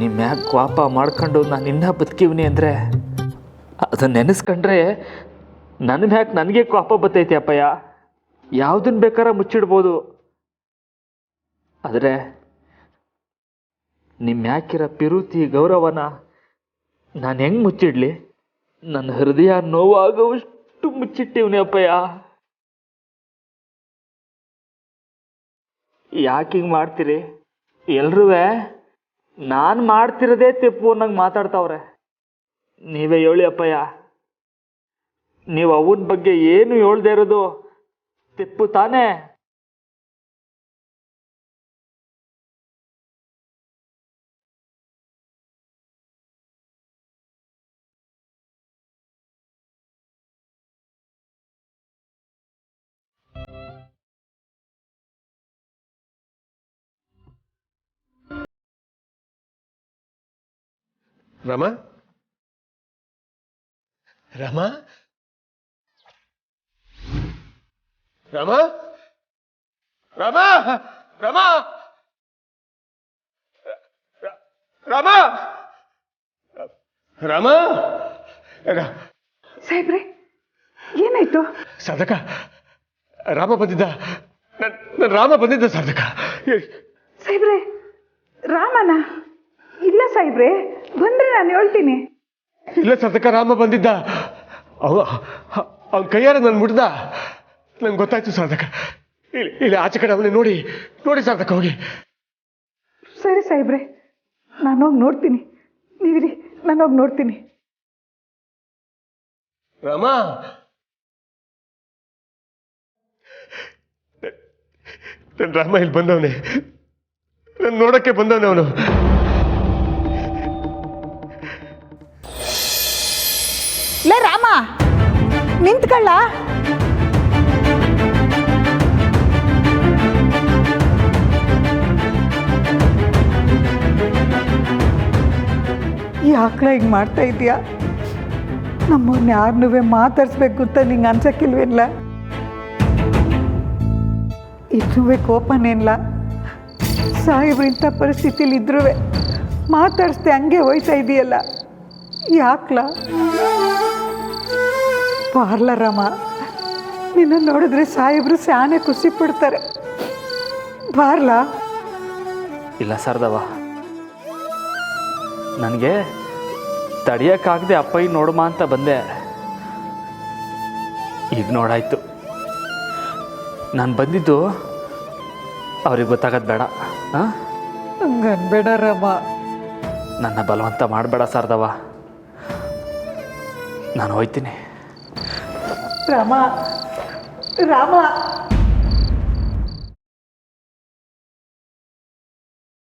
ನಿಮ್ಮ ಮ್ಯಾಗ ಕೋಪ ಮಾಡ್ಕೊಂಡು ನಾನು ಇನ್ನೂ ಬದುಕಿವ್ನಿ ಅಂದರೆ ಅದನ್ನು ನೆನೆಸ್ಕೊಂಡ್ರೆ ನನ್ನ ಮ್ಯಾಗ ನನಗೆ ಕೋಪ ಬರ್ತೈತಿ ಅಪ್ಪಯ್ಯ. ಯಾವುದನ್ನು ಬೇಕಾದ್ರೆ ಮುಚ್ಚಿಡ್ಬೋದು, ಆದರೆ ನಿಮ್ಮ ಮ್ಯಾಕಿರೋ ಪಿರುತಿ ಗೌರವನ ನಾನು ಹೆಂಗೆ ಮುಚ್ಚಿಡ್ಲಿ? ನನ್ನ ಹೃದಯ ನೋವಾಗುವಷ್ಟು ಮುಚ್ಚಿಟ್ಟಿವ್ನಿ ಅಪ್ಪಯ್ಯ. ಯಾಕೆ ಹಿಂಗೆ ಮಾಡ್ತೀರಿ? ಎಲ್ರೂ ನಾನು ಮಾಡ್ತಿರೋದೇ ತೆಪ್ಪು ಅನ್ನಂಗೆ ಮಾತಾಡ್ತಾವ್ರೆ. ನೀವೇ ಹೇಳಿ ಅಪ್ಪಯ್ಯ, ನೀವು ಅವನ ಬಗ್ಗೆ ಏನು ಹೇಳ್ದೇ ಇರೋದು ತೆಪ್ಪು ತಾನೇ? ರಾಮ ರಾಮ ರಾಮ ರಾಮ ರಾಮ ರಾಮ ರಾಮ ಸಾಹೇಬ್ರೆ, ಏನಾಯ್ತು? ಸಾಧಕ, ರಾಮ ಬಂದಿದ್ದ. ನನ್ನ ರಾಮ ಬಂದಿದ್ದ ಸಾಧಕ. ಸಾಹೇಬ್ರೆ, ರಾಮನ? ಇಲ್ಲ ಸಾಹೇಬ್ರೆ, ಬಂದ್ರೆ ನಾನು ಹೇಳ್ತೀನಿ. ಇಲ್ಲ ಸಾಧಕ, ರಾಮ ಬಂದಿದ್ದ. ಅವನ ಕೈಯಾರ ನಾನು ಮುಡ್ದ. ನಂಗೆ ಗೊತ್ತಾಯ್ತು ಸಾಧಕ. ಇಲ್ಲಿ ಆಚೆ ಕಡೆ ಅವನೇ ನೋಡಿ ಸಾಧಕ, ಹೋಗಿ. ಸರಿ ಸಾಹೇಬ್ರೆ, ನಾನು ಹೋಗಿ ನೋಡ್ತೀನಿ. ನೀವಿರಿ, ನಾನು ಹೋಗಿ ನೋಡ್ತೀನಿ. ರಾಮ, ನನ್ನ ರಾಮ ಇಲ್ಲಿ ಬಂದವನೇ. ನನ್ನ ನೋಡಕ್ಕೆ ಬಂದವನೇ ಅವನು. ಲೇ ರಾಮ, ನಿಂತ್ಕೊಳ್ಳ. ಯಾಕ್ಲ ಹಿಂಗೆ ಮಾಡ್ತಾ ಇದೀಯಾ? ನಮ್ಮವ್ರನ್ನ ಯಾರನ್ನೂ ಮಾತಾಡ್ಸ್ಬೇಕು ಅಂತ ನಿಂಗೆ ಅನ್ಸಕ್ಕಿಲ್ವೇನ್ಲ? ಇನ್ನೂ ಕೋಪನೇನ್ಲ? ಸಾಹೇಬ್ರು ಇಂಥ ಪರಿಸ್ಥಿತಿಲಿ ಇದ್ರೂ ಮಾತಾಡಿಸ್ದೆ ಹಂಗೆ ಹೋಯ್ತಾ ಇದೆಯಲ್ಲ, ಯಾಕ್ಲ? ಬಾರ್ಲ ರಾಮ, ನಿನ್ನ ನೋಡಿದ್ರೆ ಸಾಹೇಬ್ರು ಸ್ಯಾನೆ ಖುಷಿ ಪಡ್ತಾರೆ. ಬಾರ್ಲ. ಇಲ್ಲ ಸರ್ದವ, ನನಗೆ ತಡಿಯೋಕ್ಕಾಗದೆ ಅಪ್ಪಯ್ಯ ನೋಡಮ್ಮ ಅಂತ ಬಂದೆ. ಈಗ ನೋಡಾಯ್ತು. ನಾನು ಬಂದಿದ್ದು ಅವ್ರಿಗೆ ಗೊತ್ತಾಗೋದು ಬೇಡ. ಹಂಗನ್ಬೇಡ ರಾಮ. ನನ್ನ ಬಲವಂತ ಮಾಡಬೇಡ ಶಾರದವ, ನಾನು ಹೋಯ್ತೀನಿ. ರಾಮ ರಾಮ